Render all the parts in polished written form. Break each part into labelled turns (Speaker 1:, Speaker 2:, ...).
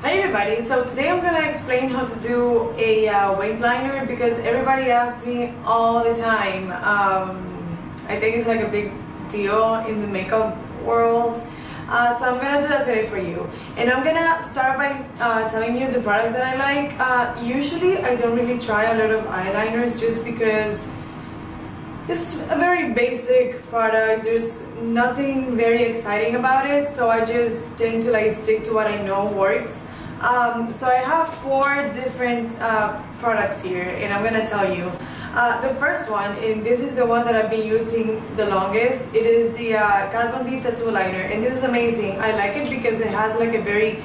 Speaker 1: Hi everybody, so today I'm gonna explain how to do a wing liner because everybody asks me all the time. I think it's like a big deal in the makeup world. So I'm gonna do that today for you. And I'm gonna start by telling you the products that I like. Usually I don't really try a lot of eyeliners just because it's a very basic product. There's nothing very exciting about it, so I just tend to like stick to what I know works. So I have 4 different products here, and I'm gonna tell you. The first one, and this is the one that I've been using the longest, it is the Kat Von D tattoo liner, and this is amazing. I like it because it has like a very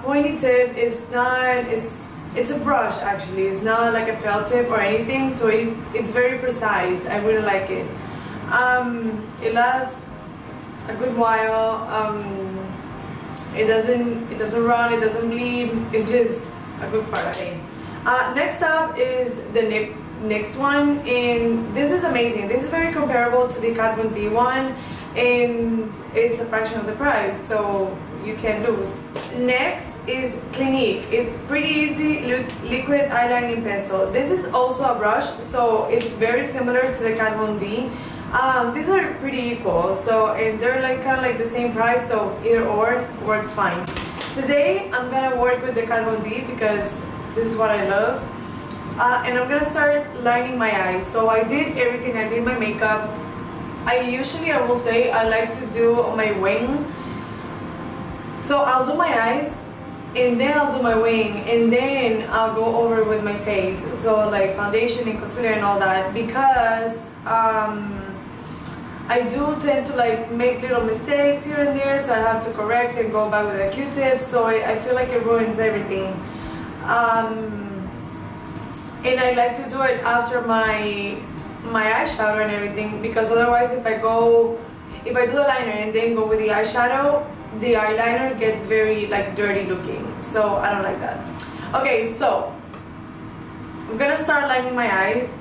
Speaker 1: pointy tip. It's a brush actually. It's not like a felt tip or anything, so it's very precise. I really like it. It lasts a good while. It doesn't run, it doesn't bleed. It's just a good product. Next up is the next one, and this is amazing. This is very comparable to the Kat Von D one, and it's a fraction of the price, so you can't lose. Next is Clinique. It's pretty easy liquid eyelining pencil. This is also a brush, so it's very similar to the Kat Von D. These are pretty equal, so and they're like kind of like the same price, so either or works fine. Today I'm gonna work with the Kat Von D because this is what I love, and I'm gonna start lining my eyes. So I did everything. I did my makeup. I will say I like to do my wing. So I'll do my eyes, and then I'll do my wing, and then I'll go over with my face. So like foundation and concealer and all that, because I do tend to like make little mistakes here and there, so I have to correct and go back with a Q-tip, so I feel like it ruins everything. And I like to do it after my eyeshadow and everything, because otherwise if I do the liner and then go with the eyeshadow, the eyeliner gets very like dirty looking, so I don't like that. Okay, so I'm gonna start lining my eyes,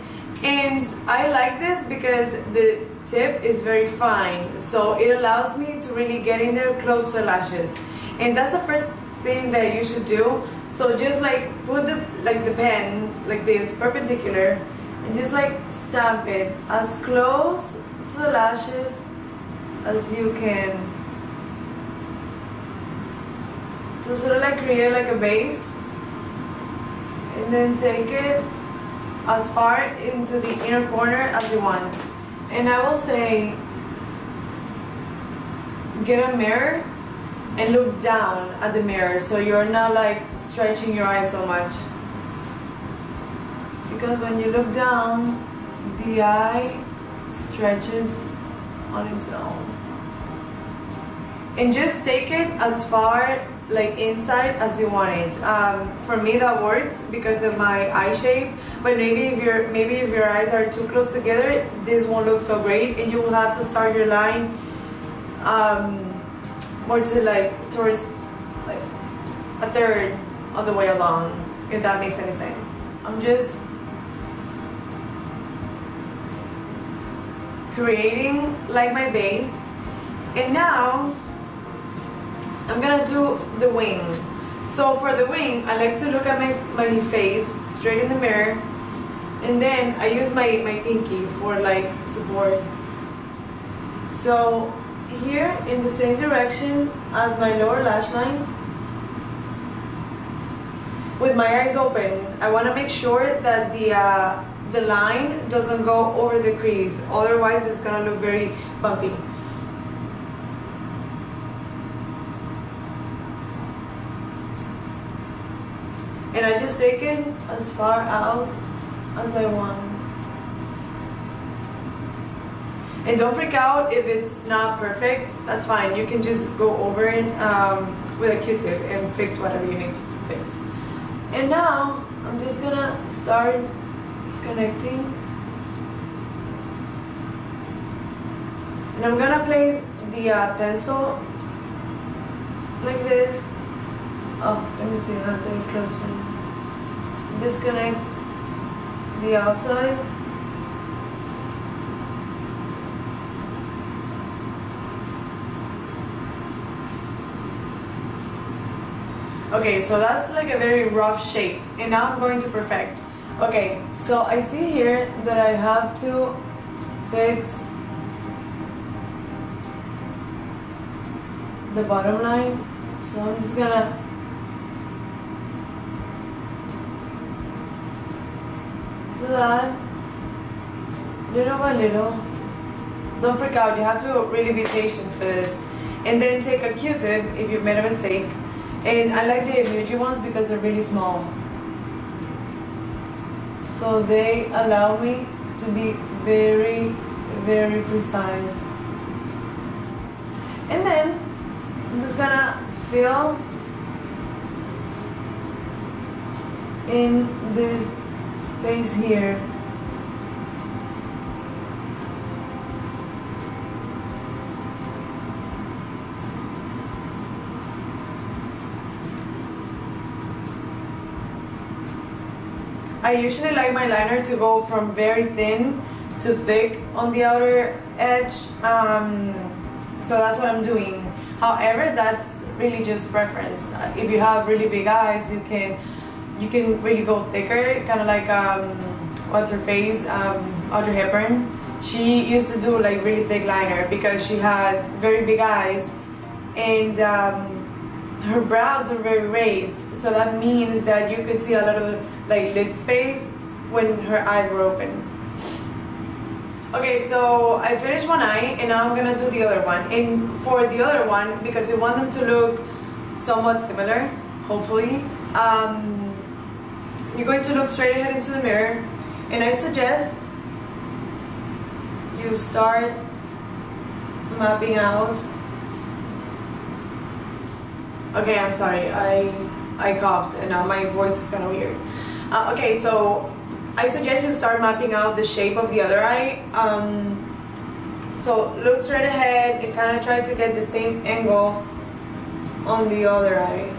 Speaker 1: and I like this because the tip is very fine, so it allows me to really get in there close to the lashes, and that's the first thing that you should do. So just like put the pen like this perpendicular, and just like stamp it as close to the lashes as you can, to sort of like create like a base, and then take it as far into the inner corner as you want. And I will say, get a mirror and look down at the mirror, so you're not like stretching your eyes so much, because when you look down, the eye stretches on its own. And just take it as far like inside as you want it. For me that works because of my eye shape, but maybe if your eyes are too close together, this won't look so great, and you will have to start your line more to like towards like a third of the way along, if that makes any sense. I'm just creating like my base, and now I'm gonna do the wing. So for the wing, I like to look at my face straight in the mirror, and then I use my pinky for like support. So here in the same direction as my lower lash line, with my eyes open, I want to make sure that the line doesn't go over the crease, otherwise it's gonna look very bumpy. And I just take it as far out as I want. And don't freak out if it's not perfect, that's fine. You can just go over it with a Q-tip and fix whatever you need to fix. And now I'm just gonna start connecting. And I'm gonna place the pencil like this. Oh, let me see how to get close for this. Disconnect the outside. Okay, so that's like a very rough shape, and now I'm going to perfect. Okay, so I see here that I have to fix the bottom line, so I'm just gonna do that little by little. Don't freak out, you have to really be patient for this. And then take a Q-tip if you've made a mistake. And I like the emoji ones because they're really small. So they allow me to be very, very precise. And then I'm just gonna fill in this space here. I usually like my liner to go from very thin to thick on the outer edge, so that's what I'm doing. However, that's really just preference. If you have really big eyes, you can really go thicker, kind of like what's her face, Audrey Hepburn. She used to do like really thick liner because she had very big eyes, and her brows were very raised, so that means that you could see a lot of like lid space when her eyes were open. Okay, so I finished one eye and now I'm gonna do the other one. And for the other one, because we want them to look somewhat similar, hopefully, you're going to look straight ahead into the mirror, and I suggest you start mapping out. Okay, I'm sorry, I coughed and now my voice is kind of weird. Okay, so I suggest you start mapping out the shape of the other eye. So look straight ahead and kind of try to get the same angle on the other eye.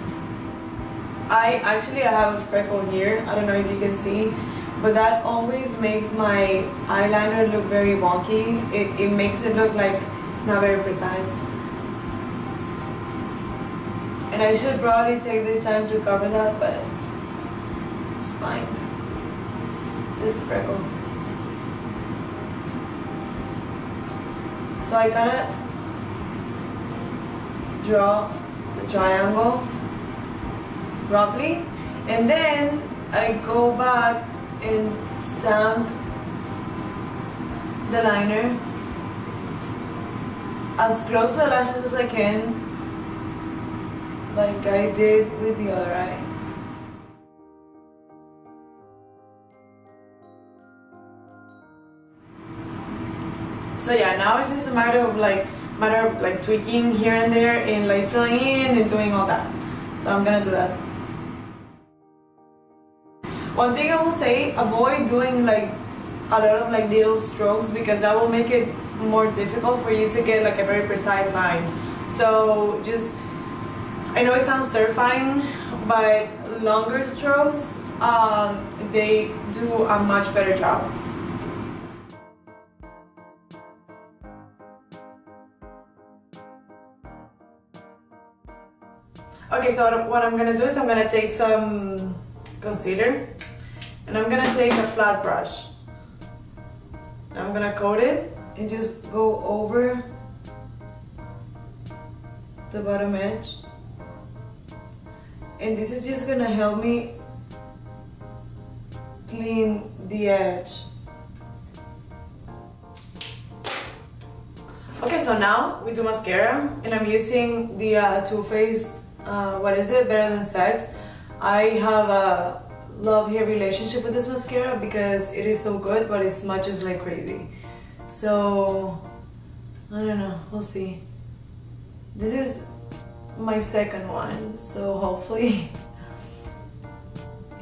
Speaker 1: I have a freckle here, I don't know if you can see, but that always makes my eyeliner look very wonky. It makes it look like it's not very precise. And I should probably take the time to cover that, but it's fine. It's just a freckle. So I kind of draw the triangle roughly, and then I go back and stamp the liner as close to the lashes as I can, like I did with the other eye. So yeah, now it's just a matter of tweaking here and there and like filling in and doing all that. So I'm gonna do that. One thing I will say, avoid doing like a lot of like little strokes, because that will make it more difficult for you to get like a very precise line. So just, I know it sounds terrifying, but longer strokes, they do a much better job. Okay, so what I'm gonna do is I'm gonna take some concealer and I'm gonna take a flat brush. I'm gonna coat it and just go over the bottom edge. And this is just gonna help me clean the edge. Okay, so now we do mascara, and I'm using the Too Faced, what is it, Better Than Sex. I have a love-hate relationship with this mascara because it is so good, but it smudges like crazy. So, I don't know, we'll see. This is my second one, so hopefully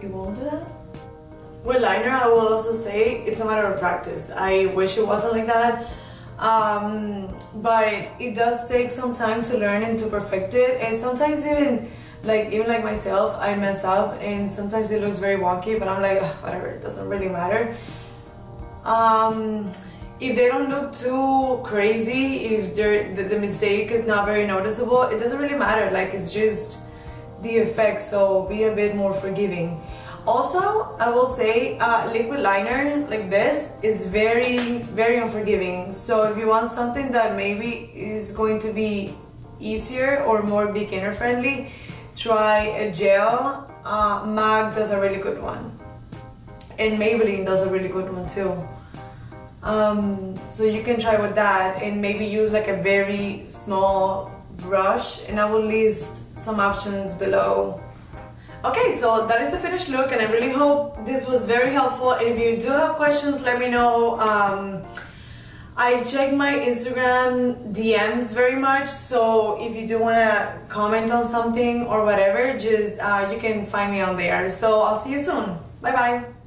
Speaker 1: it won't do that. With liner, I will also say it's a matter of practice. I wish it wasn't like that, but it does take some time to learn and to perfect it. And sometimes even like myself, I mess up and sometimes it looks very wonky, but I'm like, whatever, it doesn't really matter. If they don't look too crazy, if the mistake is not very noticeable, it doesn't really matter. Like, it's just the effect, so be a bit more forgiving. Also, I will say liquid liner like this is very unforgiving. So if you want something that maybe is going to be easier or more beginner friendly, try a gel. MAC does a really good one, and Maybelline does a really good one too. So you can try with that and maybe use like a very small brush, and I will list some options below. Okay, so that is the finished look, and I really hope this was very helpful. And if you do have questions, let me know. I check my Instagram DMs very much, so if you do want to comment on something or whatever, just you can find me on there. So I'll see you soon. Bye bye.